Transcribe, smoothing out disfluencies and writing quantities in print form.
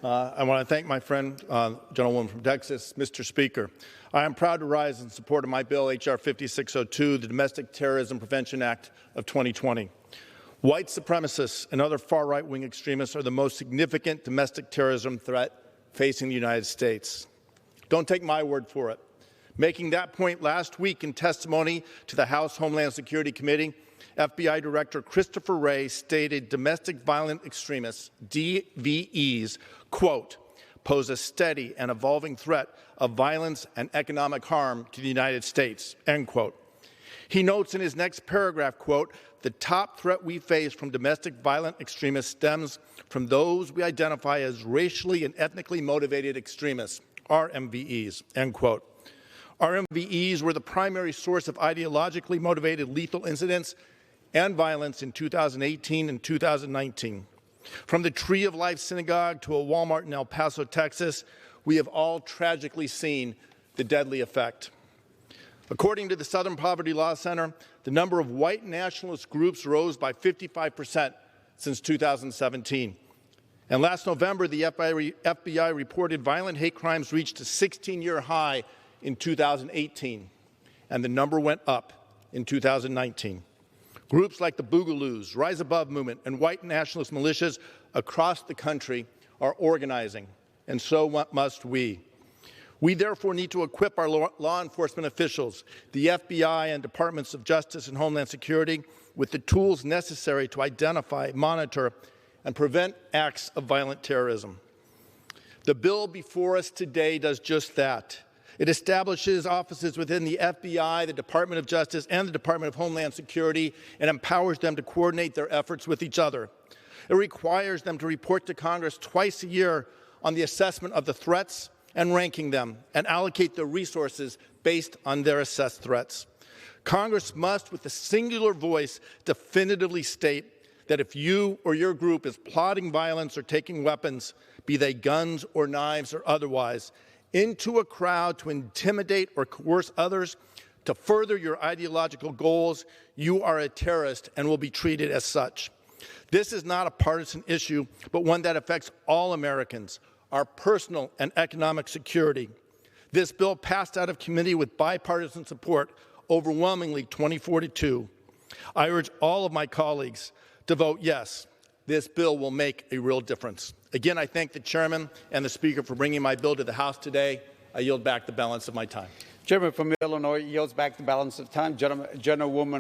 I want to thank my friend, gentlewoman from Texas, Mr. Speaker. I am proud to rise in support of my bill, H.R. 5602, the Domestic Terrorism Prevention Act of 2020. White supremacists and other far-right-wing extremists are the most significant domestic terrorism threat facing the United States. Don't take my word for it. Making that point last week in testimony to the House Homeland Security Committee, FBI Director Christopher Wray stated domestic violent extremists, DVEs, quote, pose a steady and evolving threat of violence and economic harm to the United States, end quote. He notes in his next paragraph, quote, the top threat we face from domestic violent extremists stems from those we identify as racially and ethnically motivated extremists, RMVEs, end quote. RMVEs were the primary source of ideologically motivated lethal incidents and violence in 2018 and 2019. From the Tree of Life Synagogue to a Walmart in El Paso, Texas, we have all tragically seen the deadly effect. According to the Southern Poverty Law Center, the number of white nationalist groups rose by 55% since 2017. And last November, the FBI reported violent hate crimes reached a 16-year high in 2018, and the number went up in 2019. Groups like the Boogaloos, Rise Above movement, and white nationalist militias across the country are organizing, and so must we. We therefore need to equip our law enforcement officials, the FBI and Departments of Justice and Homeland Security, with the tools necessary to identify, monitor, and prevent acts of violent terrorism. The bill before us today does just that. It establishes offices within the FBI, the Department of Justice, and the Department of Homeland Security, and empowers them to coordinate their efforts with each other. It requires them to report to Congress twice a year on the assessment of the threats and ranking them, and allocate their resources based on their assessed threats. Congress must, with a singular voice, definitively state that if you or your group is plotting violence or taking weapons, be they guns or knives or otherwise, into a crowd to intimidate or coerce others to further your ideological goals, you are a terrorist and will be treated as such. This is not a partisan issue, but one that affects all Americans, our personal and economic security. This bill passed out of committee with bipartisan support, overwhelmingly 24-2. I urge all of my colleagues to vote yes. This bill will make a real difference. Again, I thank the Chairman and the Speaker for bringing my bill to the House today. I yield back the balance of my time. Chairman from Illinois yields back the balance of time. Gentlewoman